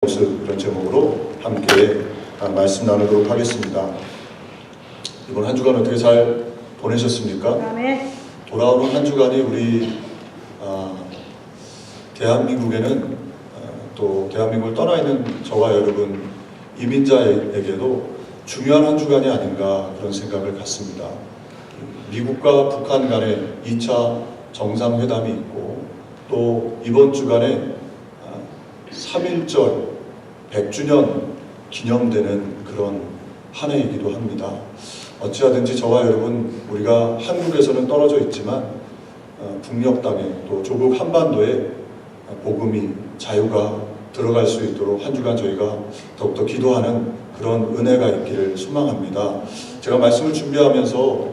모습, 그런 제목으로 함께 말씀 나누도록 하겠습니다. 이번 한 주간 어떻게 잘 보내셨습니까? 아멘. 돌아오는 한 주간이 우리 대한민국에는 또 대한민국을 떠나 있는 저와 여러분 이민자에게도 중요한 한 주간이 아닌가 그런 생각을 갖습니다. 미국과 북한 간에 2차 정상회담이 있고 또 이번 주간에 3.1절 100주년 기념되는 그런 한 해이기도 합니다. 어찌하든지 저와 여러분 우리가 한국에서는 떨어져 있지만 북녘 땅에 또 조국 한반도에 복음이 자유가 들어갈 수 있도록 한 주간 저희가 더욱더 기도하는 그런 은혜가 있기를 소망합니다. 제가 말씀을 준비하면서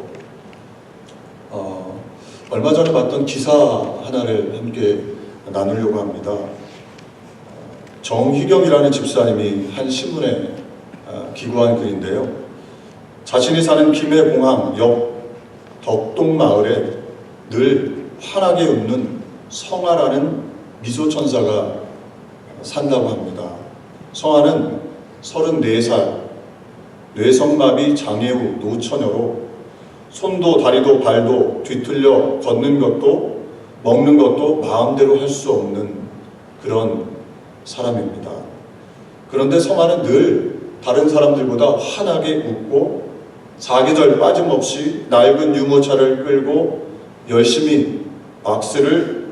얼마 전에 봤던 기사 하나를 함께 나누려고 합니다. 정희경이라는 집사님이 한 신문에 기고한 글인데요. 자신이 사는 김해공항 옆 덕동마을에 늘 환하게 웃는 성아라는 미소천사가 산다고 합니다. 성아는 34살, 뇌성마비 장애 후 노처녀로 손도 다리도 발도 뒤틀려 걷는 것도 먹는 것도 마음대로 할 수 없는 그런 사람입니다. 그런데 성아는 늘 다른 사람들보다 환하게 웃고 사계절 빠짐없이 낡은 유모차를 끌고 열심히 박스를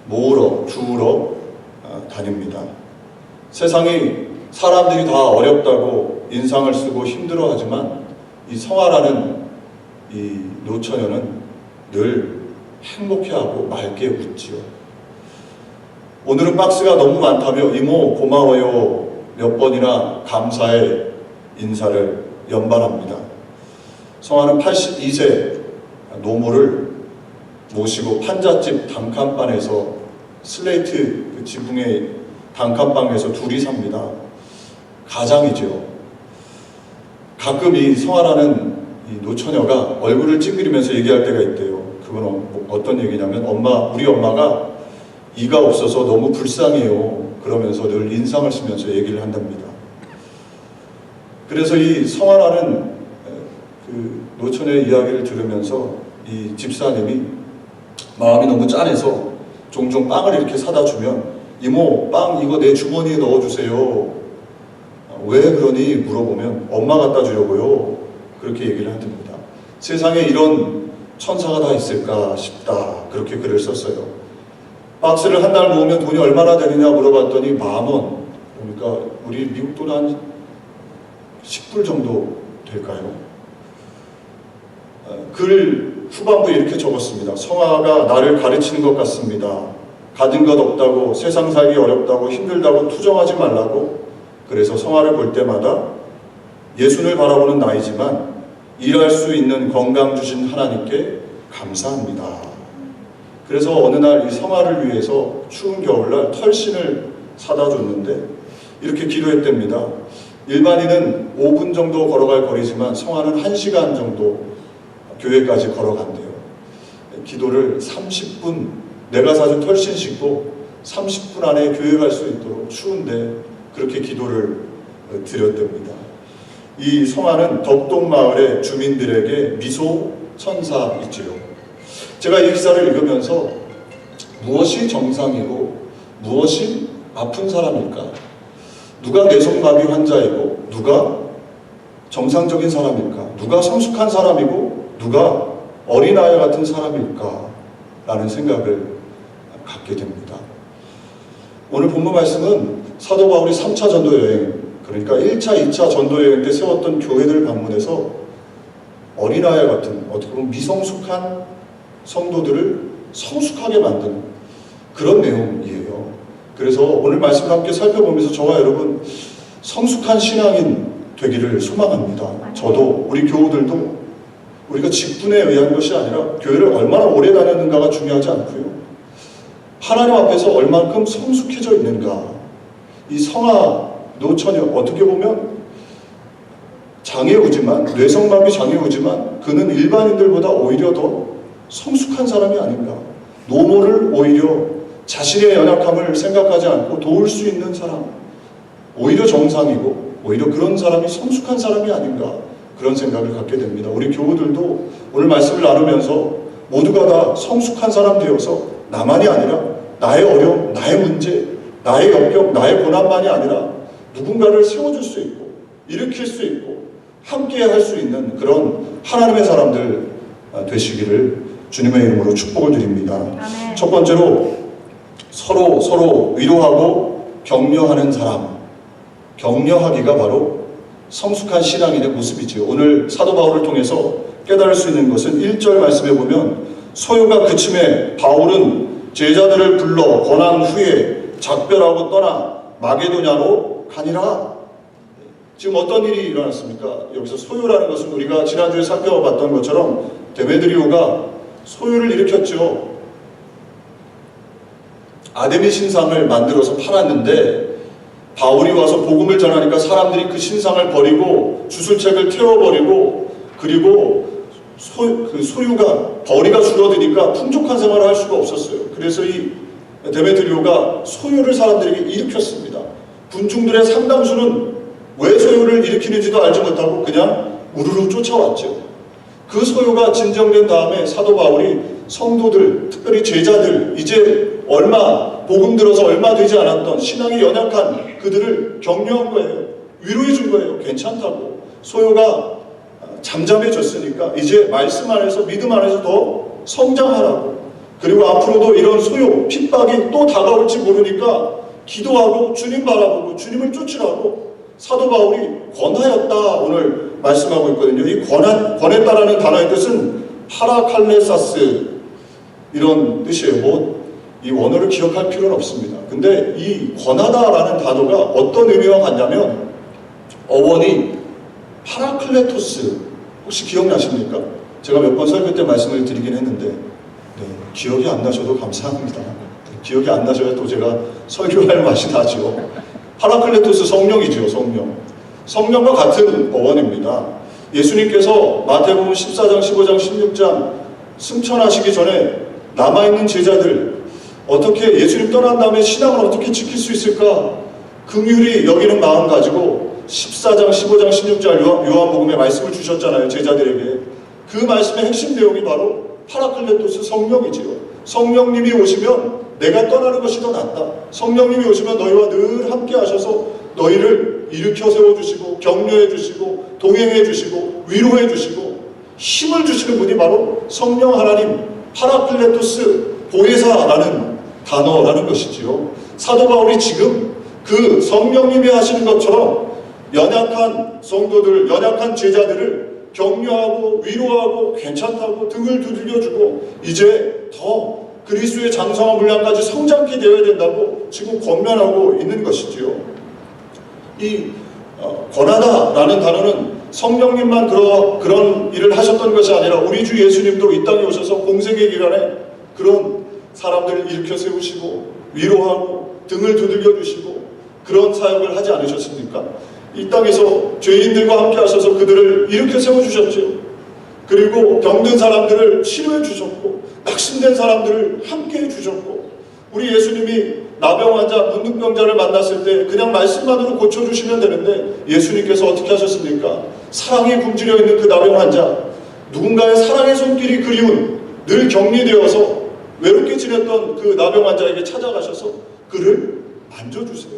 모으러 주우러 다닙니다. 세상이 사람들이 다 어렵다고 인상을 쓰고 힘들어하지만 이 성아라는 이 노처녀는 늘 행복해하고 맑게 웃지요. 오늘은 박스가 너무 많다며 이모 고마워요 몇 번이나 감사의 인사를 연발합니다. 성아는 82세 노모를 모시고 판잣집 단칸방에서 슬레이트 그 지붕의 단칸방에서 둘이 삽니다. 가장이죠. 가끔 이 성아라는 이 노처녀가 얼굴을 찡그리면서 얘기할 때가 있대요. 그건 어떤 얘기냐면 우리 엄마가 이가 없어서 너무 불쌍해요. 그러면서 늘 인상을 쓰면서 얘기를 한답니다. 그래서 이 성아라는 그 노처녀의 이야기를 들으면서 이 집사님이 마음이 너무 짠해서 종종 빵을 이렇게 사다 주면 이모 빵 이거 내 주머니에 넣어주세요. 왜 그러니 물어보면 엄마 갖다 주려고요. 그렇게 얘기를 한답니다. 세상에 이런 천사가 다 있을까 싶다. 그렇게 글을 썼어요. 박스를 한 달 모으면 돈이 얼마나 되느냐 물어봤더니 10,000원. 그러니까 우리 미국 돈 한 10불 정도 될까요? 글 후반부에 이렇게 적었습니다. 성아가 나를 가르치는 것 같습니다. 가진 것 없다고 세상 살기 어렵다고 힘들다고 투정하지 말라고. 그래서 성아를 볼 때마다 예순을 바라보는 나이지만 일할 수 있는 건강 주신 하나님께 감사합니다. 그래서 어느 날 이 성아를 위해서 추운 겨울날 털신을 사다 줬는데 이렇게 기도했답니다. 일반인은 5분 정도 걸어갈 거리지만 성아는 1시간 정도 교회까지 걸어간대요. 기도를 30분, 내가 사준 털신 신고 30분 안에 교회 갈 수 있도록 추운데 그렇게 기도를 드렸답니다. 이 성아는 덕동마을의 주민들에게 미소 천사이지요. 제가 이 기사를 읽으면서 무엇이 정상이고 무엇이 아픈 사람일까? 누가 뇌성마비 환자이고 누가 정상적인 사람일까? 누가 성숙한 사람이고 누가 어린아이 같은 사람일까? 라는 생각을 갖게 됩니다. 오늘 본문 말씀은 사도 바울이 3차 전도여행, 그러니까 1차, 2차 전도여행 때 세웠던 교회들을 방문해서 어린아이 같은 어떻게 보면 미성숙한 성도들을 성숙하게 만드는 그런 내용이에요. 그래서 오늘 말씀을 함께 살펴보면서 저와 여러분 성숙한 신앙인 되기를 소망합니다. 저도 우리 교우들도 우리가 직분에 의한 것이 아니라 교회를 얼마나 오래 다녔는가가 중요하지 않고요. 하나님 앞에서 얼만큼 성숙해져 있는가. 이 성아 노처녀 어떻게 보면 장애우지만 뇌성마비 장애우지만 그는 일반인들보다 오히려 더 성숙한 사람이 아닌가. 노모를 오히려 자신의 연약함을 생각하지 않고 도울 수 있는 사람, 오히려 정상이고 오히려 그런 사람이 성숙한 사람이 아닌가 그런 생각을 갖게 됩니다. 우리 교우들도 오늘 말씀을 나누면서 모두가 다 성숙한 사람 되어서 나만이 아니라 나의 어려움, 나의 문제, 나의 역경, 나의 고난만이 아니라 누군가를 세워줄 수 있고 일으킬 수 있고 함께 할 수 있는 그런 하나님의 사람들 되시기를 주님의 이름으로 축복을 드립니다. 아멘. 첫 번째로 서로 위로하고 격려하는 사람, 격려하기가 바로 성숙한 신앙인의 모습이지요. 오늘 사도 바울을 통해서 깨달을 수 있는 것은 1절 말씀에 보면 소요가 그침에 바울은 제자들을 불러 권한 후에 작별하고 떠나 마게도냐로 가니라. 지금 어떤 일이 일어났습니까? 여기서 소요라는 것은 우리가 지난주에 살펴봤던 것처럼 데메드리오가 소요를 일으켰죠. 아데미 신상을 만들어서 팔았는데 바울이 와서 복음을 전하니까 사람들이 그 신상을 버리고 주술책을 태워버리고 그리고 소유가 벌이가 줄어드니까 풍족한 생활을 할 수가 없었어요. 그래서 이 데메드리오가 소유를 사람들에게 일으켰습니다. 군중들의 상당수는 왜 소유를 일으키는지도 알지 못하고 그냥 우르르 쫓아왔죠. 그 소유가 진정된 다음에 사도 바울이 성도들, 특별히 제자들, 이제 복음 들어서 얼마 되지 않았던 신앙이 연약한 그들을 격려한 거예요. 위로해 준 거예요. 괜찮다고. 소유가 잠잠해졌으니까 이제 말씀 안에서 믿음 안에서 더 성장하라고. 그리고 앞으로도 이런 소요, 핍박이 또 다가올지 모르니까 기도하고 주님 바라보고 주님을 쫓으라고 사도 바울이 권하였다 오늘 말씀하고 있거든요. 이 권했다라는 단어의 뜻은 파라칼레사스 이런 뜻이에요. 이 원어를 기억할 필요는 없습니다. 근데 이 권하다라는 단어가 어떤 의미와 같냐면 어원이 파라클레토스 혹시 기억나십니까? 제가 몇 번 설교 때 말씀을 드리긴 했는데 기억이 안 나셔도 감사합니다. 기억이 안 나셔야 또 제가 설교할 맛이 나죠. 파라클레토스 성령이죠. 성령과 같은 어원입니다. 예수님께서 마태복음 14장, 15장, 16장 승천하시기 전에 남아있는 제자들 어떻게 예수님 떠난 다음에 신앙을 어떻게 지킬 수 있을까 긍휼히 여기는 마음 가지고 14장, 15장, 16장 요한복음에 말씀을 주셨잖아요. 제자들에게. 그 말씀의 핵심 내용이 바로 파라클레토스 성령이지요. 성령님이 오시면 내가 떠나는 것이 더 낫다. 성령님이 오시면 너희와 늘 함께 하셔서 너희를 일으켜 세워주시고 격려해 주시고 동행해 주시고 위로해 주시고 힘을 주시는 분이 바로 성령 하나님 파라클레토스 보혜사라는 단어라는 것이지요. 사도 바울이 지금 그 성령님이 하시는 것처럼 연약한 성도들, 연약한 제자들을 격려하고 위로하고 괜찮다고 등을 두들겨주고 이제 더 그리스도의 장성한 분량까지 성장케 되어야 된다고 지금 권면하고 있는 것이지요. 이 권하다라는 단어는 성령님만 그런 일을 하셨던 것이 아니라 우리 주 예수님도 이 땅에 오셔서 공생의 기간에 그런 사람들을 일으켜 세우시고 위로하고 등을 두들겨 주시고 그런 사역을 하지 않으셨습니까? 이 땅에서 죄인들과 함께 하셔서 그들을 일으켜 세워주셨죠. 그리고 병든 사람들을 치료해 주셨고 낙심된 사람들을 함께 해주셨고 우리 예수님이 나병 환자, 문둥병자를 만났을 때 그냥 말씀만으로 고쳐주시면 되는데 예수님께서 어떻게 하셨습니까? 사랑이 굶주려 있는 그 나병 환자, 누군가의 사랑의 손길이 그리운 늘 격리되어서 외롭게 지냈던 그 나병 환자에게 찾아가셔서 그를 만져주세요.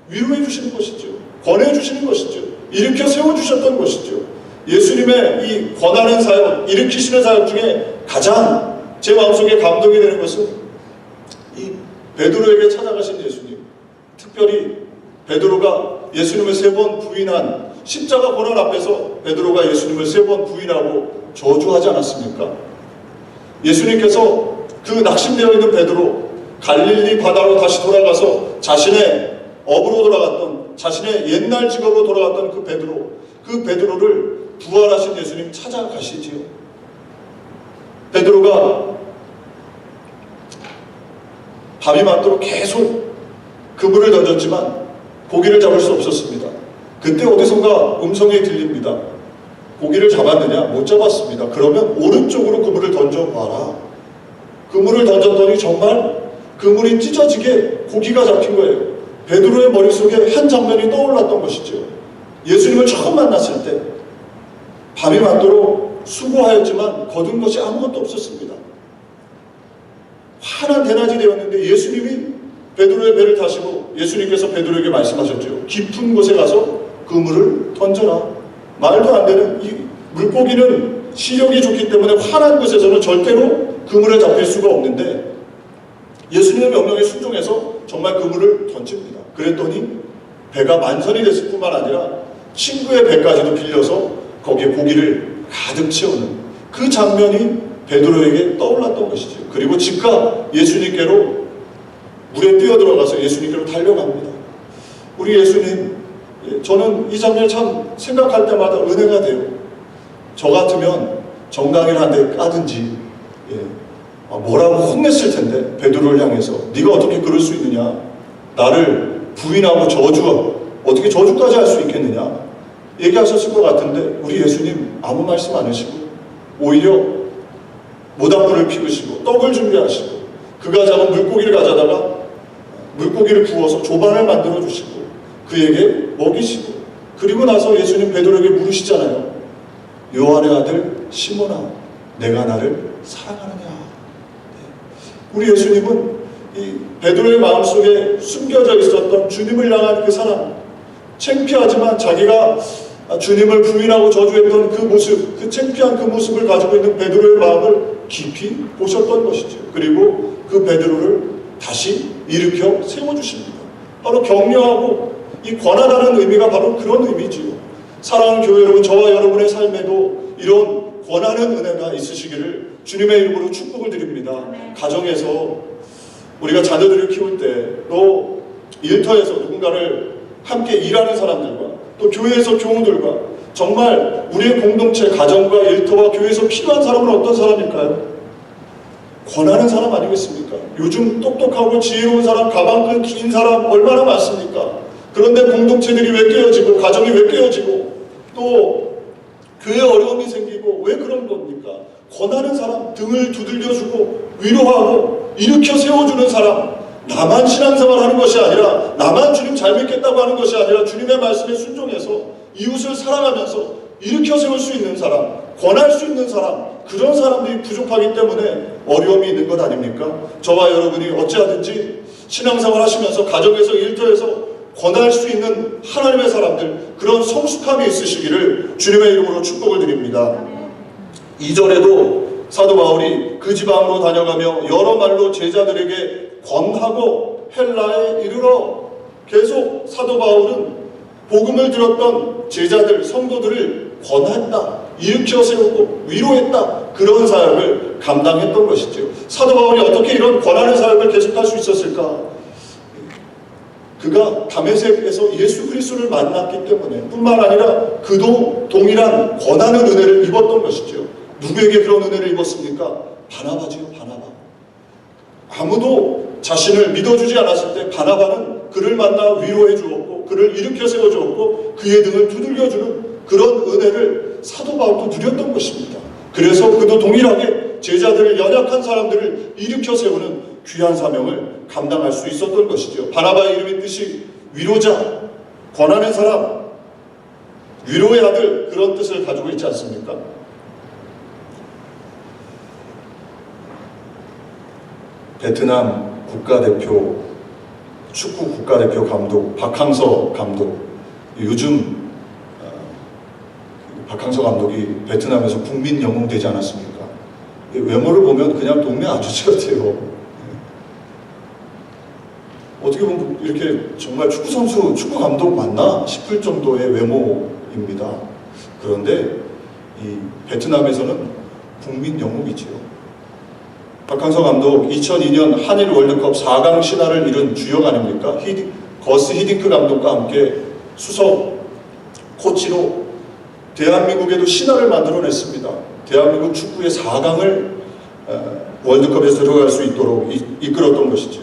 위로해 주시는 것이죠. 권해 주시는 것이죠. 일으켜 세워주셨던 것이죠. 예수님의 이 권하는 사역, 일으키시는 사역 중에 가장 제 마음속에 감동이 되는 것은 이 베드로에게 찾아가신 예수님. 특별히 베드로가 예수님을 3번 부인한 십자가 고난 앞에서 베드로가 예수님을 3번 부인하고 저주하지 않았습니까? 예수님께서 그 낙심되어 있는 베드로 갈릴리 바다로 다시 돌아가서 자신의 업으로 돌아갔던 자신의 옛날 직업으로 돌아갔던 그 베드로를 부활하신 예수님 찾아가시지요. 베드로가 밤이 맞도록 계속 그물을 던졌지만 고기를 잡을 수 없었습니다. 그때 어디선가 음성이 들립니다. 고기를 잡았느냐? 못 잡았습니다. 그러면 오른쪽으로 그물을 던져봐라. 그물을 던졌더니 정말 그물이 찢어지게 고기가 잡힌 거예요. 베드로의 머릿속에 한 장면이 떠올랐던 것이죠. 예수님을 처음 만났을 때 밤이 맞도록 수고하였지만 거둔 것이 아무것도 없었습니다. 환한 대낮이 되었는데 예수님이 베드로의 배를 타시고 예수님께서 베드로에게 말씀하셨죠. 깊은 곳에 가서 그물을 던져라. 말도 안 되는, 이 물고기는 시력이 좋기 때문에 환한 곳에서는 절대로 그물에 잡힐 수가 없는데 예수님의 명령에 순종해서 정말 그물을 던집니다. 그랬더니 배가 만선이 됐을 뿐만 아니라 친구의 배까지도 빌려서 거기에 고기를 가득 채우는 그 장면이 베드로에게 떠올랐던 것이죠. 그리고 즉각 예수님께로 물에 뛰어들어가서 예수님께로 달려갑니다. 우리 예수님, 저는 이 장면 참 생각할 때마다 은혜가 돼요. 저 같으면 정강이를 한 대 까든지 뭐라고 혼냈을 텐데 베드로를 향해서 네가 어떻게 그럴 수 있느냐, 나를 부인하고 어떻게 저주까지 할 수 있겠느냐 얘기하셨을 것 같은데 우리 예수님 아무 말씀 안 하시고 오히려 모닥불을 피우시고 떡을 준비하시고 그가 잡은 물고기를 가져다가 물고기를 구워서 조반을 만들어 주시고 그에게 먹이시고 그리고 나서 예수님 베드로에게 물으시잖아요. 요한의 아들 시몬아, 내가 나를 사랑하느냐. 우리 예수님은 이 베드로의 마음속에 숨겨져 있었던 주님을 향한 그 사랑, 창피하지만 자기가 주님을 부인하고 저주했던 그 모습, 그 창피한 그 모습을 가지고 있는 베드로의 마음을 깊이 보셨던 것이죠. 그리고 그 베드로를 다시 일으켜 세워주십니다. 바로 격려하고 이 권한하는 의미가 바로 그런 의미지요. 사랑하는 교회 여러분, 저와 여러분의 삶에도 이런 권하는 은혜가 있으시기를 주님의 이름으로 축복을 드립니다. 가정에서 우리가 자녀들을 키울 때 또 일터에서 누군가를 함께 일하는 사람들과 또 교회에서 교우들과 정말 우리의 공동체, 가정과 일터와 교회에서 필요한 사람은 어떤 사람일까요? 권하는 사람 아니겠습니까? 요즘 똑똑하고 지혜로운 사람, 가방끈 긴 사람 얼마나 많습니까? 그런데 공동체들이 왜 깨어지고 가정이 왜 깨어지고 또 교회에 어려움이 생기고 왜 그런 겁니까? 권하는 사람, 등을 두들겨주고 위로하고 일으켜 세워주는 사람, 나만 신앙생활 하는 것이 아니라 나만 주님 잘 믿겠다고 하는 것이 아니라 주님의 말씀에 순종해서 이웃을 사랑하면서 일으켜 세울 수 있는 사람, 권할 수 있는 사람, 그런 사람들이 부족하기 때문에 어려움이 있는 것 아닙니까? 저와 여러분이 어찌하든지 신앙생활 하시면서 가정에서 일터에서 권할 수 있는 하나님의 사람들, 그런 성숙함이 있으시기를 주님의 이름으로 축복을 드립니다. 2절에도 사도 바울이 그 지방으로 다녀가며 여러 말로 제자들에게 권하고 헬라에 이르러, 계속 사도 바울은 복음을 들었던 제자들, 성도들을 권했다, 일으켜 세우고 위로했다, 그런 사역을 감당했던 것이죠. 사도 바울이 어떻게 이런 권하는 사역을 계속할 수 있었을까? 그가 다메섹에서 예수 그리스도를 만났기 때문에 뿐만 아니라 그도 동일한 권하는 은혜를 입었던 것이죠. 누구에게 그런 은혜를 입었습니까? 바나바지요, 바나바. 아무도 자신을 믿어주지 않았을 때 바나바는 그를 만나 위로해 주었고 그를 일으켜 세워 주었고 그의 등을 두들겨주는 그런 은혜를 사도 바울도 누렸던 것입니다. 그래서 그도 동일하게 제자들을, 연약한 사람들을 일으켜 세우는 귀한 사명을 감당할 수 있었던 것이죠. 바나바의 이름의 뜻이 위로자, 권하는 사람, 위로의 아들, 그런 뜻을 가지고 있지 않습니까? 베트남 국가대표, 축구 국가대표 감독 박항서 감독, 요즘 박항서 감독이 베트남에서 국민 영웅 되지 않았습니까? 외모를 보면 그냥 동네 아저씨 같아요. 어떻게 보면 이렇게 정말 축구선수, 축구감독 맞나 싶을 정도의 외모입니다. 그런데 이 베트남에서는 국민 영웅이지요. 박항서 감독 2002년 한일 월드컵 4강 신화를 이룬 주역 아닙니까? 거스 히딩크 감독과 함께 수석 코치로 대한민국에도 신화를 만들어냈습니다. 대한민국 축구의 4강을 월드컵에서 들어갈 수 있도록 이끌었던 것이죠.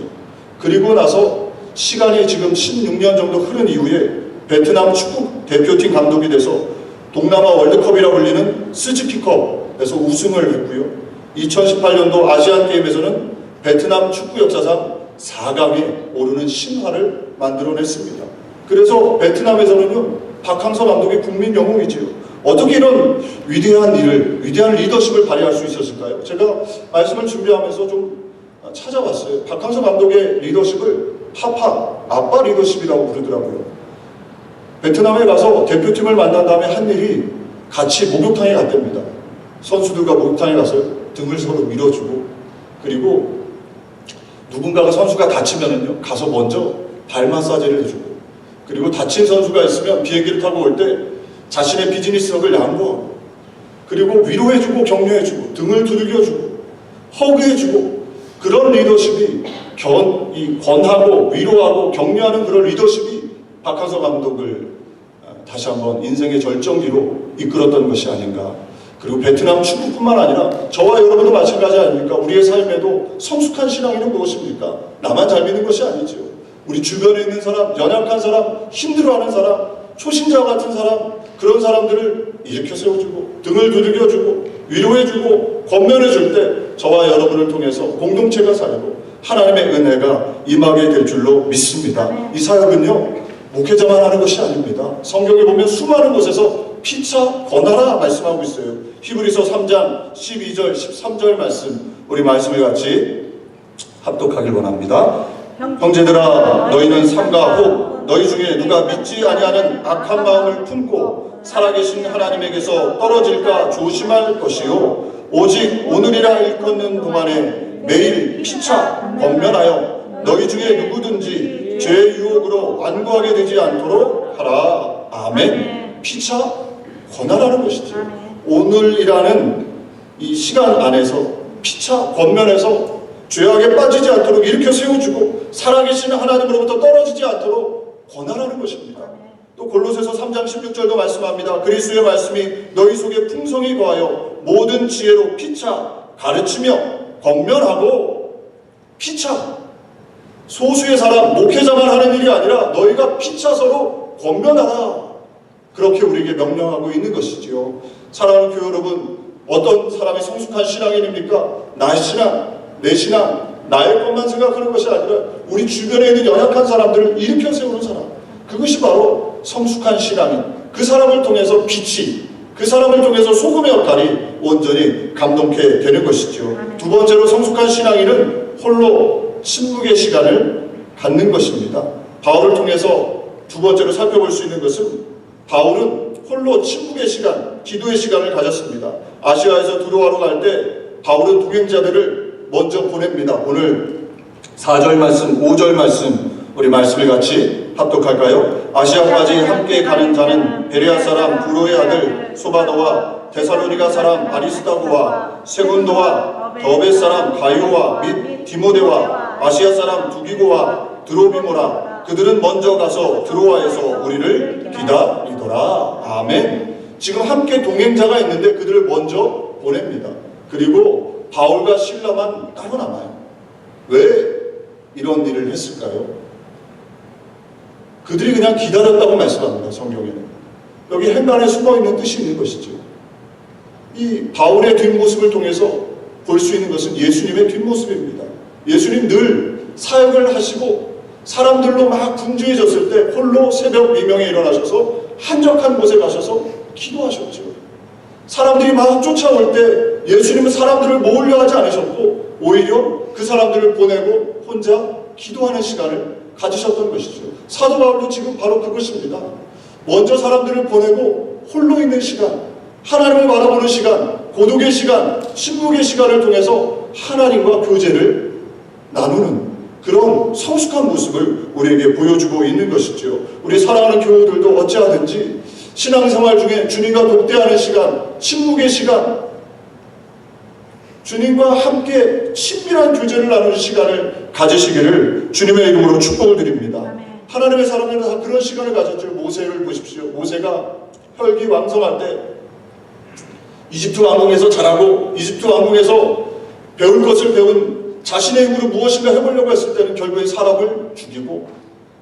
그리고 나서 시간이 지금 16년 정도 흐른 이후에 베트남 축구 대표팀 감독이 돼서 동남아 월드컵이라 불리는 스즈키컵에서 우승을 했고요. 2018년도 아시안게임에서는 베트남 축구 역사상 4강에 오르는 신화를 만들어냈습니다. 그래서 베트남에서는요, 박항서 감독이 국민 영웅이지요. 어떻게 이런 위대한 일을, 위대한 리더십을 발휘할 수 있었을까요? 제가 말씀을 준비하면서 좀 찾아봤어요. 박항서 감독의 리더십을 아빠 리더십이라고 부르더라고요. 베트남에 가서 대표팀을 만난 다음에 한 일이 같이 목욕탕에 갔답니다. 선수들과 목욕탕에 가서 등을 서로 밀어주고, 그리고 누군가가 선수가 다치면은요, 가서 먼저 발 마사지를 해주고, 그리고 다친 선수가 있으면 비행기를 타고 올 때 자신의 비즈니스석을 양보하고, 그리고 위로해주고 격려해주고 등을 두들겨주고 허그해주고, 그런 리더십이 권하고 위로하고 격려하는 그런 리더십이 박항서 감독을 다시 한번 인생의 절정기로 이끌었던 것이 아닌가. 그리고 베트남 축구뿐만 아니라 저와 여러분도 마찬가지 아닙니까? 우리의 삶에도 성숙한 신앙이는 무엇입니까? 나만 잘 믿는 것이 아니죠. 우리 주변에 있는 사람, 연약한 사람, 힘들어하는 사람, 초신자 같은 사람, 그런 사람들을 일으켜 세워주고 등을 두들겨주고 위로해주고 권면해줄 때 저와 여러분을 통해서 공동체가 살고 하나님의 은혜가 임하게 될 줄로 믿습니다. 이 사역은요, 목회자만 하는 것이 아닙니다. 성경에 보면 수많은 곳에서 피차 권하라 말씀하고 있어요. 히브리서 3장 12절 13절 말씀, 우리 말씀을 같이 합독하길 원합니다. 형제들아, 너희는 삼가 혹 너희 중에 누가 믿지 아니하는 악한 마음을 품고 살아계신 하나님에게서 떨어질까 조심할 것이요, 오직 오늘이라 일컫는 동안에 매일 피차 권면하여 너희 중에 누구든지 죄의 유혹으로 완고하게 되지 않도록 하라. 아멘. 피차 권하라는 것이죠. 오늘이라는 이 시간 안에서 피차 권면해서 죄악에 빠지지 않도록 일으켜 세워주고 살아계신 하나님으로부터 떨어지지 않도록 권하라는 것입니다. 또 골로새서 3장 16절도 말씀합니다. 그리스도의 말씀이 너희 속에 풍성히 거하여 모든 지혜로 피차 가르치며 권면하고, 피차, 소수의 사람, 목회자만 하는 일이 아니라 너희가 피차 서로 권면하라, 그렇게 우리에게 명령하고 있는 것이지요. 사랑하는 교회 여러분, 어떤 사람이 성숙한 신앙인입니까? 나의 신앙, 내 신앙, 나의 것만 생각하는 것이 아니라 우리 주변에 있는 연약한 사람들을 일으켜 세우는 사람, 그것이 바로 성숙한 신앙인. 그 사람을 통해서 빛이, 그 사람을 통해서 소금의 역할이 온전히 감동케 되는 것이죠. 두 번째로 성숙한 신앙인은 홀로 침묵의 시간을 갖는 것입니다. 바울을 통해서 두 번째로 살펴볼 수 있는 것은, 바울은 홀로 침묵의 시간, 기도의 시간을 가졌습니다. 아시아에서 두로아로 갈 때 바울은 동행자들을 먼저 보냅니다. 오늘 4절 말씀, 5절 말씀, 우리 말씀을 같이 합독할까요? 아시아까지 함께 가는 자는 베레아 사람 브로의 아들 소바도와 데살로니가 사람 아리스다고와 세군도와 더베 사람 가이오와 및 디모데와 아시아 사람 두기고와 드로비모라. 그들은 먼저 가서 드로아에서 우리를 기다리더라. 아멘. 지금 함께 동행자가 있는데 그들을 먼저 보냅니다. 그리고 바울과 실라만 따로 남아요. 왜 이런 일을 했을까요? 그들이 그냥 기다렸다고 말씀합니다. 성경에는. 여기 행간에 숨어있는 뜻이 있는 것이죠. 이 바울의 뒷모습을 통해서 볼 수 있는 것은 예수님의 뒷모습입니다. 예수님 늘 사역을 하시고 사람들로 막 분주해졌을 때 홀로 새벽 미명에 일어나셔서 한적한 곳에 가셔서 기도하셨죠. 사람들이 막 쫓아올 때 예수님은 사람들을 모으려 하지 않으셨고 오히려 그 사람들을 보내고 혼자 기도하는 시간을 가지셨던 것이죠. 사도 바울도 지금 바로 그것입니다. 먼저 사람들을 보내고 홀로 있는 시간, 하나님을 바라보는 시간, 고독의 시간, 침묵의 시간을 통해서 하나님과 교제를 나누는 그런 성숙한 모습을 우리에게 보여주고 있는 것이죠. 우리 사랑하는 교우들도 어찌하든지 신앙생활 중에 주님과 독대하는 시간, 침묵의 시간, 주님과 함께 친밀한 교제를 나누는 시간을 가지시기를 주님의 이름으로 축복을 드립니다. 하나님의 사람들은 다 그런 시간을 가졌죠. 모세를 보십시오. 모세가 혈기왕성할 때 이집트 왕궁에서 자라고 이집트 왕궁에서 배울 것을 배운 자신의 힘으로 무엇인가 해보려고 했을 때는 결국에 사람을 죽이고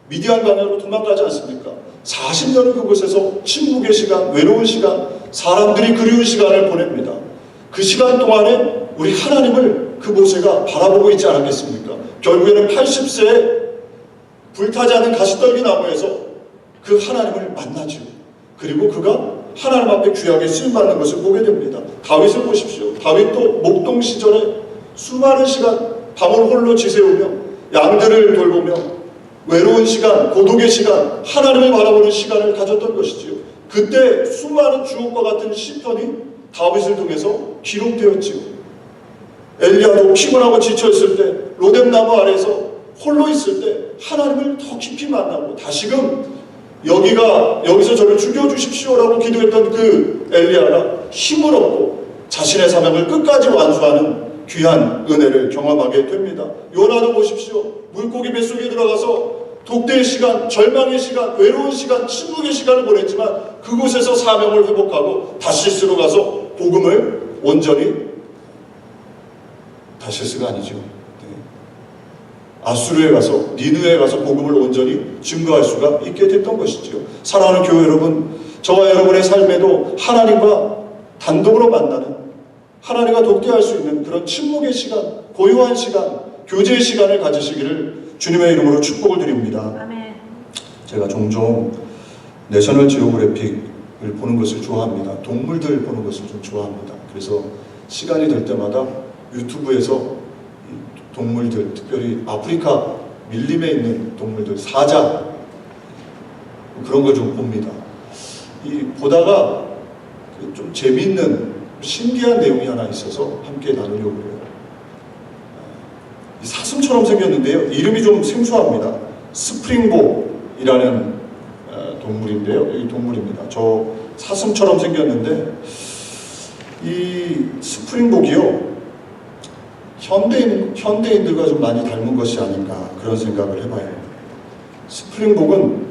미디안 광야로 도망가지 않습니까? 40년을 그곳에서 침묵의 시간, 외로운 시간, 사람들이 그리운 시간을 보냅니다. 그 시간 동안에 우리 하나님을 그 모세가 바라보고 있지 않았겠습니까? 결국에는 80세에 불타지 않은 가시떨기 나무에서 그 하나님을 만나죠. 그리고 그가 하나님 앞에 귀하게 쓰임받는 것을 보게 됩니다. 다윗을 보십시오. 다윗도 목동 시절에 수많은 시간 밤을 홀로 지새우며 양들을 돌보며 외로운 시간, 고독의 시간, 하나님을 바라보는 시간을 가졌던 것이지요. 그때 수많은 주옥과 같은 시편이 다윗을 통해서 기록되었지요. 엘리야도 피곤하고 지쳐있을 때 로뎀나무 아래에서 홀로 있을 때 하나님을 더 깊이 만나고 다시금 여기서 저를 죽여주십시오라고 기도했던 그 엘리야가 힘을 얻고 자신의 사명을 끝까지 완수하는 귀한 은혜를 경험하게 됩니다. 요나도 보십시오. 물고기 뱃속에 들어가서 독대의 시간, 절망의 시간, 외로운 시간, 침묵의 시간을 보냈지만 그곳에서 사명을 회복하고 다시스로 가서 복음을 온전히, 다시스가 아니죠, 아수르에 가서, 니느웨에 가서 복음을 온전히 증거할 수가 있게 됐던 것이지요. 사랑하는 교회 여러분, 저와 여러분의 삶에도 하나님과 단독으로 만나는, 하나님과 독대할 수 있는 그런 침묵의 시간, 고요한 시간, 교제의 시간을 가지시기를 주님의 이름으로 축복을 드립니다. 아멘. 제가 종종 내셔널 지오그래픽을 보는 것을 좋아합니다. 동물들 보는 것을 좀 좋아합니다. 그래서 시간이 될 때마다 유튜브에서 동물들, 특별히 아프리카 밀림에 있는 동물들, 사자, 그런 걸 좀 봅니다. 보다가 좀 재미있는 신기한 내용이 하나 있어서 함께 나누려고 해요. 사슴처럼 생겼는데요. 이름이 좀 생소합니다. 스프링복이라는 동물인데요. 이 동물입니다. 저 사슴처럼 생겼는데 이 스프링복이요, 현대인들과 좀 많이 닮은 것이 아닌가 그런 생각을 해봐요. 스프링복은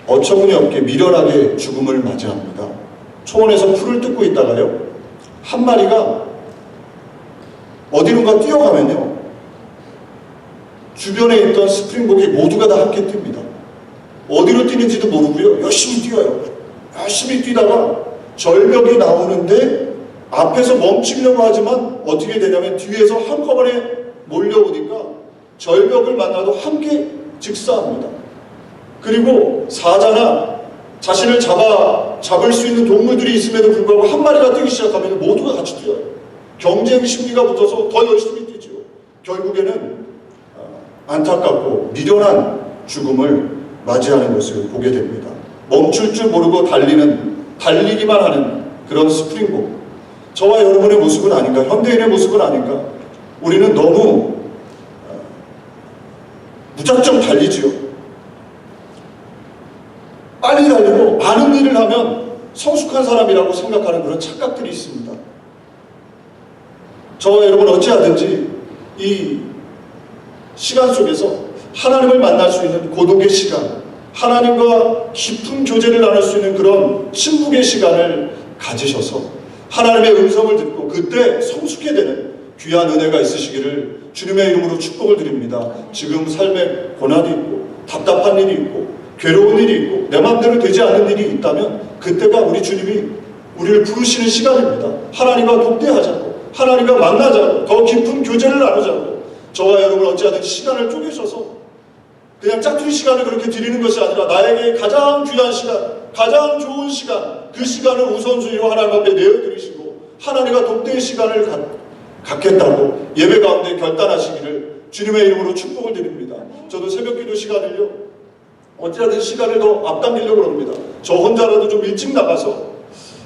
어처구니 없게 미련하게 죽음을 맞이합니다. 초원에서 풀을 뜯고 있다가요, 한 마리가 어디론가 뛰어가면요, 주변에 있던 스프링복이 모두가 다 함께 뜁니다. 어디로 뛰는지도 모르고요, 열심히 뛰어요. 열심히 뛰다가 절벽이 나오는데 앞에서 멈추려고 하지만 어떻게 되냐면 뒤에서 한꺼번에 몰려오니까 절벽을 만나도 함께 직사합니다. 그리고 사자나 자신을 잡을 수 있는 동물들이 있음에도 불구하고 한 마리가 뛰기 시작하면 모두가 같이 뛰어요. 경쟁 심리가 붙어서 더 열심히 뛰죠. 결국에는 안타깝고 미련한 죽음을 맞이하는 것을 보게 됩니다. 멈출 줄 모르고 달리기만 하는 그런 스프링복. 저와 여러분의 모습은 아닌가, 현대인의 모습은 아닌가. 우리는 너무 무작정 달리지요. 빨리 달리고 많은 일을 하면 성숙한 사람이라고 생각하는 그런 착각들이 있습니다. 저와 여러분 어찌하든지 이 시간 속에서 하나님을 만날 수 있는 고독의 시간, 하나님과 깊은 교제를 나눌 수 있는 그런 침묵의 시간을 가지셔서 하나님의 음성을 듣고 그때 성숙해 되는 귀한 은혜가 있으시기를 주님의 이름으로 축복을 드립니다. 지금 삶에 고난이 있고 답답한 일이 있고 괴로운 일이 있고 내 마음대로 되지 않는 일이 있다면 그때가 우리 주님이 우리를 부르시는 시간입니다. 하나님과 독대하자고, 하나님과 만나자고, 더 깊은 교제를 나누자고. 저와 여러분 어찌하든 시간을 쪼개셔서 그냥 짝퉁 시간을 그렇게 드리는 것이 아니라 나에게 가장 귀한 시간, 가장 좋은 시간, 그 시간을 우선순위로 하나님 앞에 내어드리시고 하나님과 독대의 시간을 갖겠다고 예배 가운데 결단하시기를 주님의 이름으로 축복을 드립니다. 저도 새벽기도 시간을요, 어찌하든 시간을 더 앞당기려고 합니다. 저 혼자라도 좀 일찍 나가서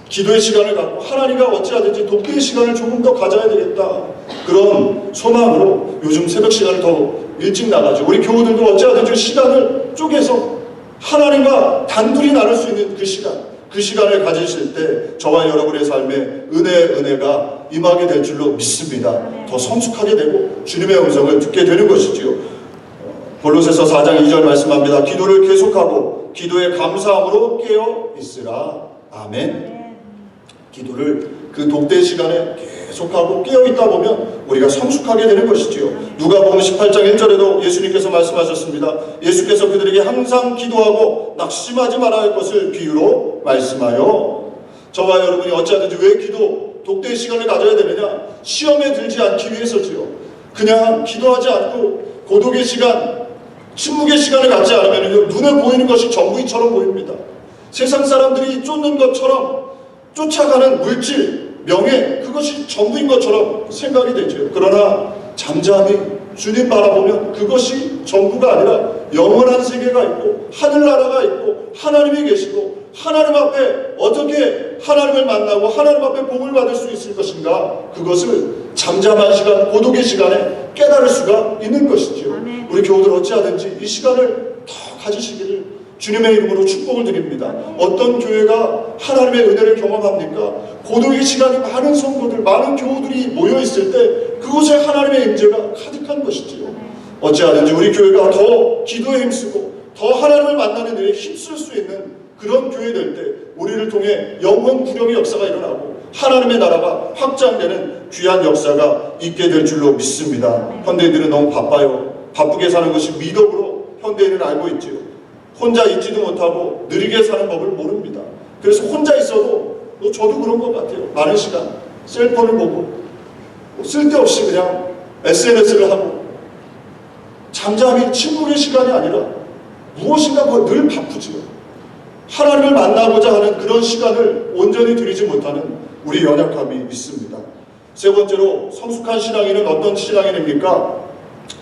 기도의 시간을 갖고 하나님과 어찌하든지 독대의 시간을 조금 더 가져야 되겠다, 그런 소망으로 요즘 새벽 시간을 더 일찍 나가죠. 우리 교우들도 어찌하든지 시간을 쪼개서 하나님과 단둘이 나눌 수 있는 그 시간을 가지실 때 저와 여러분의 삶에 은혜가 임하게 될 줄로 믿습니다. 더 성숙하게 되고 주님의 음성을 듣게 되는 것이지요. 골로새서 4장 2절 말씀합니다. 기도를 계속하고 기도에 감사함으로 깨어 있으라. 아멘. 기도를 그 독대 시간에 계속하고 깨어있다 보면 우리가 성숙하게 되는 것이지요. 누가복음 18장 1절에도 예수님께서 말씀하셨습니다. 예수께서 그들에게 항상 기도하고 낙심하지 말아야 할 것을 비유로 말씀하여. 저와 여러분이 어찌하든지 왜 독대의 시간을 가져야 되느냐? 시험에 들지 않기 위해서지요. 그냥 기도하지 않고 고독의 시간, 침묵의 시간을 갖지 않으면 눈에 보이는 것이 전부이처럼 보입니다. 세상 사람들이 쫓는 것처럼 쫓아가는 물질, 명예, 그것이 전부인 것처럼 생각이 되죠. 그러나 잠잠히 주님 바라보면 그것이 전부가 아니라 영원한 세계가 있고 하늘나라가 있고 하나님이 계시고 하나님 앞에 어떻게 하나님을 만나고 하나님 앞에 복을 받을 수 있을 것인가, 그것을 잠잠한 시간, 고독의 시간에 깨달을 수가 있는 것이죠. 아멘. 우리 교우들 어찌하든지 이 시간을 더 가지시기를 주님의 이름으로 축복을 드립니다. 어떤 교회가 하나님의 은혜를 경험합니까? 고독의 시간이 많은 성도들, 많은 교우들이 모여있을 때 그곳에 하나님의 임재가 가득한 것이지요. 어찌하든지 우리 교회가 더 기도에 힘쓰고 더 하나님을 만나는 일에 힘쓸 수 있는 그런 교회 될 때 우리를 통해 영원 구령의 역사가 일어나고 하나님의 나라가 확장되는 귀한 역사가 있게 될 줄로 믿습니다. 현대인들은 너무 바빠요. 바쁘게 사는 것이 미덕으로 현대인은 알고 있지요. 혼자 있지도 못하고 느리게 사는 법을 모릅니다. 그래서 혼자 있어도 저도 그런 것 같아요. 많은 시간 셀폰을 보고 쓸데없이 그냥 SNS를 하고 잠잠히 침묵의 시간이 아니라 무엇인가 늘 바쁘지요. 하나님을 만나고자 하는 그런 시간을 온전히 드리지 못하는 우리 연약함이 있습니다. 세 번째로 성숙한 신앙인은 어떤 신앙인입니까?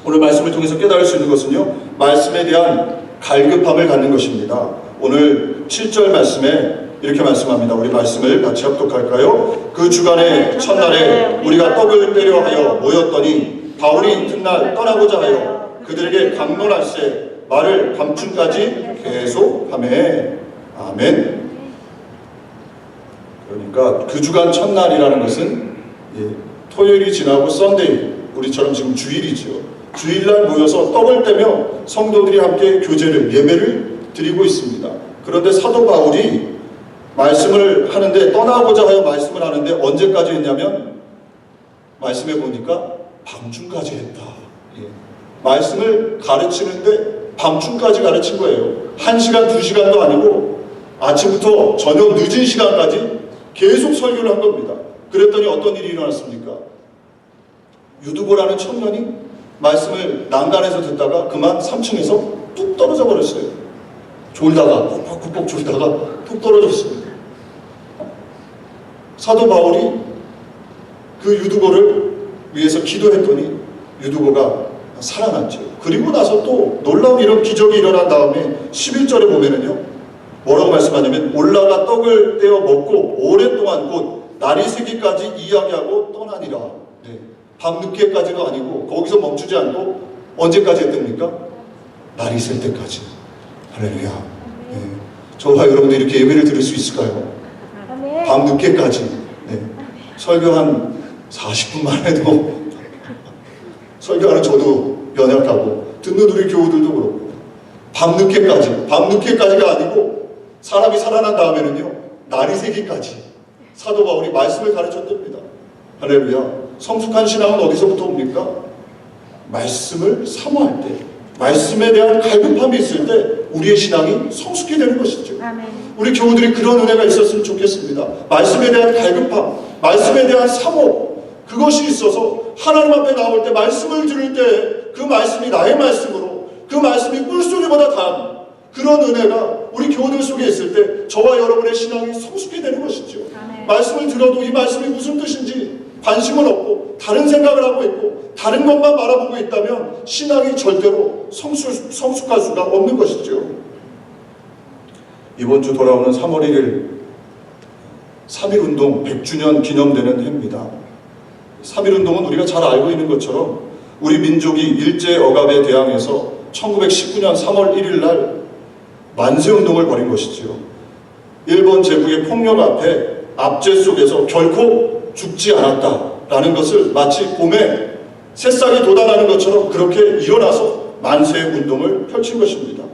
오늘 말씀을 통해서 깨달을 수 있는 것은요, 말씀에 대한 갈급함을 갖는 것입니다. 오늘 7절 말씀에 이렇게 말씀합니다. 우리 말씀을 같이 합독할까요? 그 주간의 첫날에 우리가 떡을 떼려 하여 모였더니 바울이 이튿날 떠나고자 하여 그들에게 강론할세 말을 밤중까지 계속하매. 아멘. 그러니까 그 주간 첫날이라는 것은 토요일이 지나고 썬데이, 우리처럼 지금 주일이죠. 주일날 모여서 떡을 떼며 성도들이 함께 교제를, 예배를 드리고 있습니다. 그런데 사도 바울이 말씀을 하는데, 떠나고자 하여 말씀을 하는데 언제까지 했냐면 말씀해 보니까 밤중까지 했다. 말씀을 가르치는데 밤중까지 가르친 거예요. 1시간, 2시간도 아니고 아침부터 저녁 늦은 시간까지 계속 설교를 한 겁니다. 그랬더니 어떤 일이 일어났습니까? 유두보라는 청년이 말씀을 난간에서 듣다가 그만 3층에서 뚝 떨어져 버렸어요. 졸다가 푹푹 졸다가 뚝 떨어졌습니다. 사도 바울이 그 유두보를 위해서 기도했더니 유두보가 살아났죠. 그리고 나서 또 놀라운 이런 기적이 일어난 다음에 11절에 보면은요, 뭐라고 말씀하냐면 올라가 떡을 떼어 먹고 오랫동안 곧 날이 새기까지 이야기하고 떠나니라. 밤늦게까지도 아니고 거기서 멈추지 않고 언제까지 했답니까? 날이 셀 때까지. 할렐루야. 저와 여러분들 이렇게 예배를 드릴 수 있을까요? 밤늦게까지. 설교 한 40분만 해도 설교하는 저도 연약하고 듣는 우리 교우들도 그렇고 밤늦게까지가 아니고 사람이 살아난 다음에는요, 날이 새기까지 사도 바울이 말씀을 가르쳤답니다. 할렐루야. 성숙한 신앙은 어디서부터 옵니까? 말씀을 사모할 때, 말씀에 대한 갈급함이 있을 때 우리의 신앙이 성숙히 되는 것이죠. 아멘. 우리 교우들이 그런 은혜가 있었으면 좋겠습니다. 말씀에 대한 갈급함, 말씀에 대한 사모, 그것이 있어서 하나님 앞에 나올 때, 말씀을 들을 때 그 말씀이 나의 말씀으로, 그 말씀이 꿀소리보다 단 그런 은혜가 우리 교우들 속에 있을 때 저와 여러분의 신앙이 성숙히 되는 것이죠. 아멘. 말씀을 들어도 이 말씀이 무슨 뜻인지 관심은 없고 다른 생각을 하고 있고 다른 것만 바라보고 있다면 신앙이 절대로 성숙할 수가 없는 것이죠. 이번 주 돌아오는 3월 1일 3.1운동 100주년 기념되는 해입니다. 3.1운동은 우리가 잘 알고 있는 것처럼 우리 민족이 일제 억압에 대항해서 1919년 3월 1일 날 만세운동을 벌인 것이지요. 일본 제국의 폭력 앞에 압제 속에서 결코 죽지 않았다라는 것을 마치 봄에 새싹이 돋아나는 것처럼 그렇게 일어나서 만세운동을 펼친 것입니다.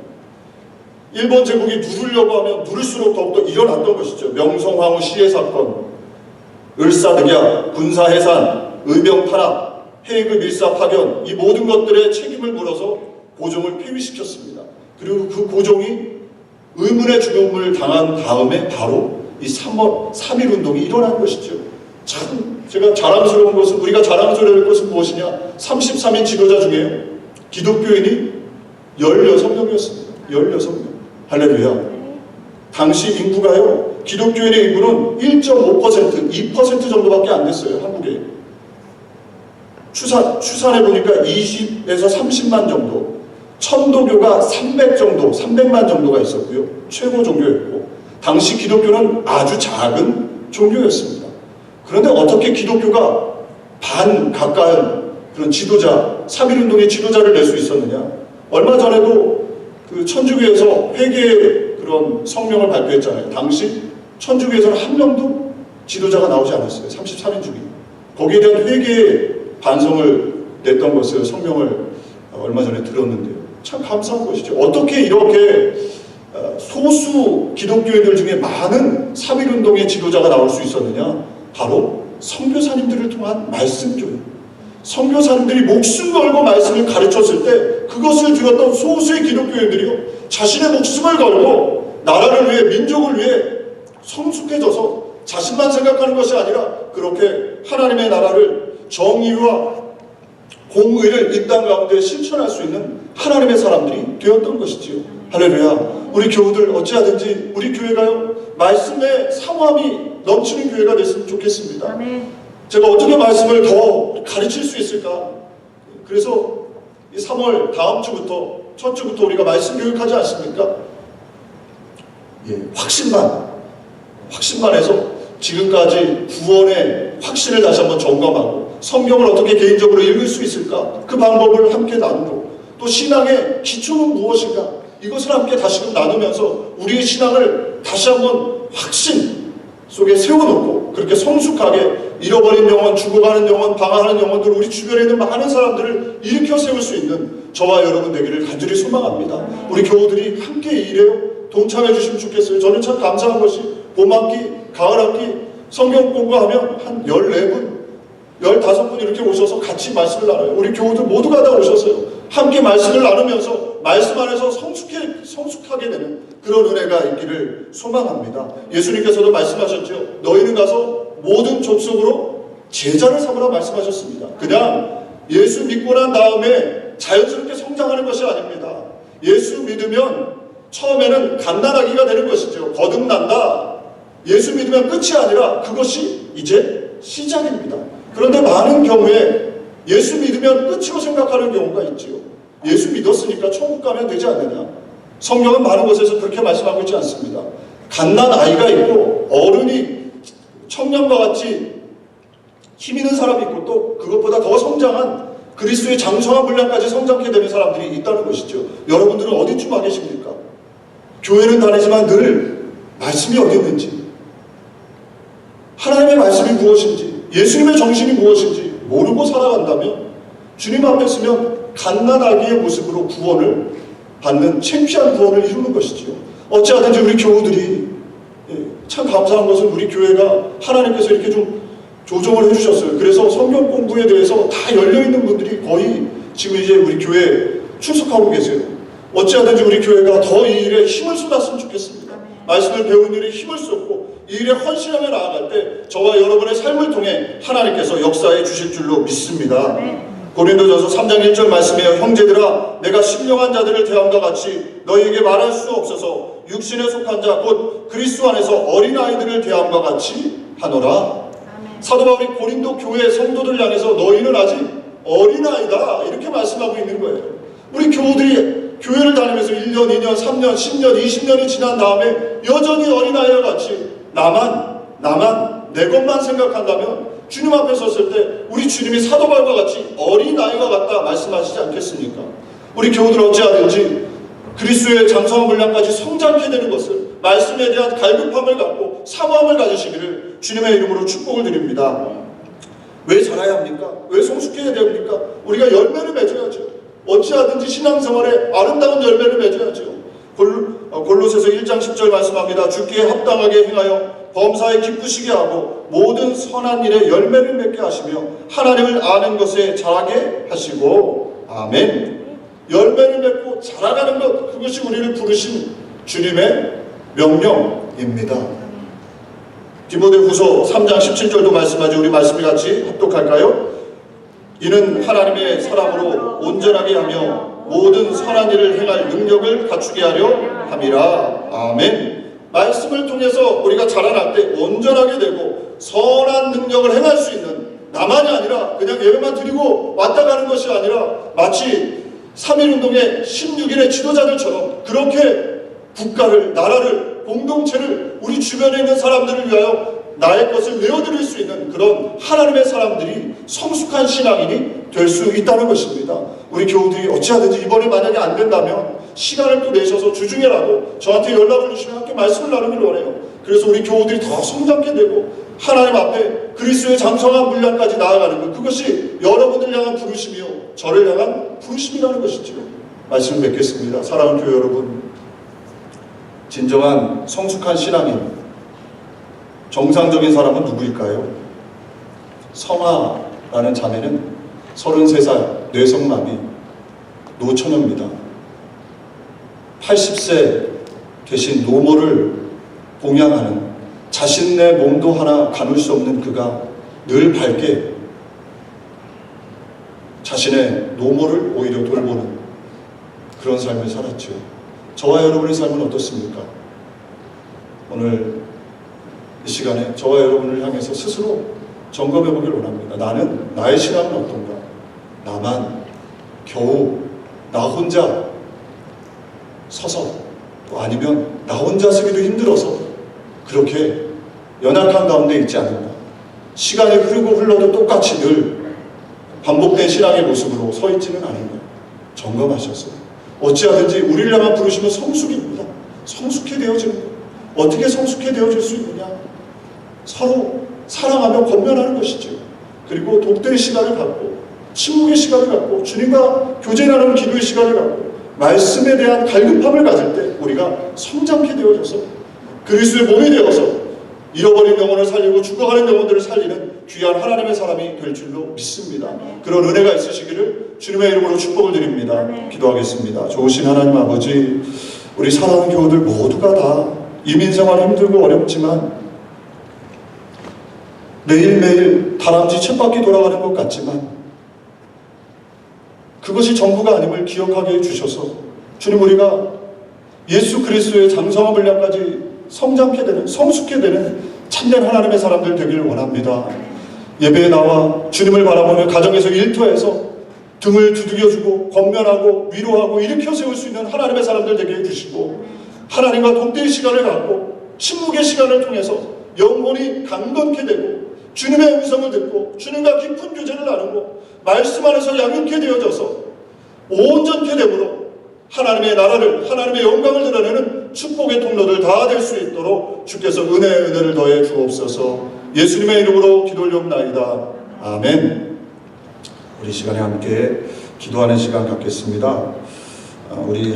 일본 제국이 누르려고 하면 누를수록 더욱더 일어났던 것이죠. 명성황후 시해 사건, 을사득약, 군사해산, 의병 탄압, 헤이그 밀사 파견, 이 모든 것들의 책임을 물어서 고종을 폐위시켰습니다. 그리고 그 고종이 의문의 죽음을 당한 다음에 바로 이 3.1운동이 일어난 것이죠. 참 제가 자랑스러운 것은, 우리가 자랑스러울 것은 무엇이냐? 33인 지도자 중에 기독교인이 16명이었습니다. 16명. 할렐루야. 당시 인구가요, 기독교인의 인구는 1.5%, 2% 정도밖에 안 됐어요, 한국에. 추산해보니까 20에서 30만 정도. 천도교가 300만 정도가 있었고요. 최고 종교였고, 당시 기독교는 아주 작은 종교였습니다. 그런데 어떻게 기독교가 반 가까운 그런 지도자, 3.1운동의 지도자를 낼 수 있었느냐? 얼마 전에도 그 천주교에서 회개의 그런 성명을 발표했잖아요. 당시 천주교에서는 한 명도 지도자가 나오지 않았어요. 34년 중에. 거기에 대한 회개의 반성을 냈던 것을 성명을 얼마 전에 들었는데요. 참 감사한 것이죠. 어떻게 이렇게 소수 기독교인들 중에 많은 3.1운동의 지도자가 나올 수 있었느냐? 바로 선교사님들을 통한 말씀 교육. 선교사님들이 목숨 걸고 말씀을 가르쳤을 때 그것을 들었던 소수의 기독교인들이요, 자신의 목숨을 걸고 나라를 위해, 민족을 위해 성숙해져서 자신만 생각하는 것이 아니라 그렇게 하나님의 나라를, 정의와 공의를 이 땅 가운데 실천할 수 있는 하나님의 사람들이 되었던 것이지요. 할렐루야. 우리 교우들 어찌하든지 우리 교회가요, 말씀의 사모함이 넘치는 교회가 됐으면 좋겠습니다. 아멘. 제가 어떻게 말씀을 더 가르칠 수 있을까? 그래서 이 3월 다음 주부터, 첫 주부터 우리가 말씀 교육하지 않습니까? 예, 확신만 해서 지금까지 구원의 확신을 다시 한번 점검하고, 성경을 어떻게 개인적으로 읽을 수 있을까? 그 방법을 함께 나누고, 또 신앙의 기초는 무엇인가? 이것을 함께 다시금 나누면서 우리의 신앙을 다시 한번 확신 속에 세워놓고, 그렇게 성숙하게 잃어버린 영혼, 죽어가는 영혼, 방황하는 영혼들, 우리 주변에 있는 많은 사람들을 일으켜 세울 수 있는 저와 여러분 되기를 간절히 소망합니다. 우리 교우들이 함께 이 일에 동참해 주시면 좋겠어요. 저는 참 감사한 것이 봄학기, 가을학기 성경 공부하면 한 14분, 15분 이렇게 오셔서 같이 말씀을 나눠요. 우리 교우들 모두가 다 오셨어요. 함께 말씀을 나누면서 말씀 안에서 성숙하게 되는 그런 은혜가 있기를 소망합니다. 예수님께서도 말씀하셨죠. 너희는 가서 모든 족속으로 제자를 삼으라 말씀하셨습니다. 그냥 예수 믿고 난 다음에 자연스럽게 성장하는 것이 아닙니다. 예수 믿으면 처음에는 갓난아기가 되는 것이죠. 거듭난다. 예수 믿으면 끝이 아니라 그것이 이제 시작입니다. 그런데 많은 경우에 예수 믿으면 끝이로 생각하는 경우가 있지요. 예수 믿었으니까 천국 가면 되지 않느냐. 성경은 많은 곳에서 그렇게 말씀하고 있지 않습니다. 갓난 아이가 있고, 어른이 청년과 같이 힘 있는 사람이 있고, 또 그것보다 더 성장한 그리스도의 장성한 분량까지 성장케 되는 사람들이 있다는 것이죠. 여러분들은 어디쯤 와 계십니까? 교회는 다니지만 늘 말씀이 어디 있는지, 하나님의 말씀이 무엇인지, 예수님의 정신이 무엇인지 모르고 살아간다면 주님 앞에 있으면 갓난아기의 모습으로 구원을 받는 창피한 구원을 이루는 것이지요. 어찌하든지 우리 교우들이, 참 감사한 것은 우리 교회가 하나님께서 이렇게 좀 조정을 해주셨어요. 그래서 성경 공부에 대해서 다 열려있는 분들이 거의 지금 이제 우리 교회에 출석하고 계세요. 어찌하든지 우리 교회가 더 이 일에 힘을 쏟았으면 좋겠습니다. 말씀을 배우는 일에 힘을 쏟고 이 일에 헌신하며 나아갈 때 저와 여러분의 삶을 통해 하나님께서 역사해 주실 줄로 믿습니다. 고린도전서 3장 1절 말씀이에요. 형제들아, 내가 신령한 자들을 대함과 같이 너희에게 말할 수 없어서 육신에 속한 자 곧 그리스도 안에서 어린아이들을 대함과 같이 하노라. 사도 바울이 고린도 교회 성도들 향해서 너희는 아직 어린아이다 이렇게 말씀하고 있는 거예요. 우리 교우들이 교회를 다니면서 1년, 2년, 3년, 10년, 20년이 지난 다음에 여전히 어린아이와 같이 나만 내 것만 생각한다면 주님 앞에 섰을 때 우리 주님이 사도 바울과 같이 어린아이와 같다 말씀하시지 않겠습니까? 우리 교우들 어찌하든지 그리스도의 장성한 분량까지 성장케 되는 것을, 말씀에 대한 갈급함을 갖고 사모함을 가지시기를 주님의 이름으로 축복을 드립니다. 왜 자라야 합니까? 왜 성숙해야 됩니까? 우리가 열매를 맺어야죠. 어찌하든지 신앙생활에 아름다운 열매를 맺어야죠. 골로새서 1장 10절 말씀합니다. 주께 합당하게 행하여 범사에 기쁘시게 하고 모든 선한 일에 열매를 맺게 하시며 하나님을 아는 것에 자라게 하시고. 아멘. 열매를 맺고 자라가는 것, 그것이 우리를 부르신 주님의 명령입니다. 디모데후서 3장 17절도 말씀하죠. 우리 말씀을 같이 합독할까요? 이는 하나님의 사람으로 온전하게 하며 모든 선한 일을 행할 능력을 갖추게 하려 함이라. 아멘. 말씀을 통해서 우리가 자라날 때 온전하게 되고 선한 능력을 행할 수 있는, 나만이 아니라 그냥 예배만 드리고 왔다 가는 것이 아니라 마치 3.1운동의 16일의 지도자들처럼 그렇게 국가를, 나라를, 공동체를, 우리 주변에 있는 사람들을 위하여 나의 것을 내어드릴 수 있는 그런 하나님의 사람들이 성숙한 신앙인이 될 수 있다는 것입니다. 우리 교우들이 어찌하든지 이번에 만약에 안 된다면 시간을 또 내셔서 주중에라도 저한테 연락을 주시면 함께 말씀을 나누길 원해요. 그래서 우리 교우들이 더 성장케 되고 하나님 앞에 그리스도의 장성한 분량까지 나아가는 것, 그것이 여러분을 향한 부르심이요 저를 향한 부르심이라는 것이지요. 말씀을 맺겠습니다. 사랑하는 교회 여러분, 진정한 성숙한 신앙인, 정상적인 사람은 누구일까요? 성아라는 자매는 33살 뇌성마비 노처녀입니다. 80세 되신 노모를 봉양하는, 자신의 몸도 하나 가눌 수 없는 그가 늘 밝게 자신의 노모를 오히려 돌보는 그런 삶을 살았죠. 저와 여러분의 삶은 어떻습니까? 오늘 이 시간에 저와 여러분을 향해서 스스로 점검해 보길 원합니다. 나는, 나의 신앙은 어떤가? 나만 겨우 나 혼자 서서, 또 아니면 나 혼자 쓰기도 힘들어서 그렇게 연약한 가운데 있지 않는가? 시간이 흐르고 흘러도 똑같이 늘 반복된 신앙의 모습으로 서 있지는 않은가? 점검하셔서 어찌하든지 우리를 향한 부르심은 성숙입니다. 성숙해 되어지는 것. 어떻게 성숙해 되어질 수 있느냐? 서로 사랑하며 권면하는 것이죠. 그리고 독대의 시간을 갖고, 침묵의 시간을 갖고, 주님과 교제 나누는 기도의 시간을 갖고, 말씀에 대한 갈급함을 가질 때 우리가 성장케 되어져서 그리스도의 몸이 되어서 잃어버린 영혼을 살리고 죽어가는 영혼들을 살리는 귀한 하나님의 사람이 될 줄로 믿습니다. 그런 은혜가 있으시기를 주님의 이름으로 축복을 드립니다. 기도하겠습니다. 좋으신 하나님 아버지, 우리 사랑하는 교우들 모두가 다 이민생활 힘들고 어렵지만 매일매일 다람쥐 쳇바퀴 돌아가는 것 같지만 그것이 전부가 아님을 기억하게 해주셔서 주님, 우리가 예수 그리스도의 장성한 분량까지 성장케 되는, 성숙케 되는 참된 하나님의 사람들 되기를 원합니다. 예배에 나와 주님을 바라보며 가정에서 일터에서 등을 두들겨주고 권면하고 위로하고 일으켜 세울 수 있는 하나님의 사람들 되게 해주시고, 하나님과 독대의 시간을 갖고 침묵의 시간을 통해서 영혼이 강건케 되고 주님의 음성을 듣고 주님과 깊은 교제를 나누고 말씀 안에서 양육케 되어져서 온전케 되므로 하나님의 나라를, 하나님의 영광을 드러내는 축복의 통로들 다 될 수 있도록 주께서 은혜를 더해 주옵소서. 예수님의 이름으로 기도 올려옵나이다. 아멘. 우리 시간에 함께 기도하는 시간 갖겠습니다. 우리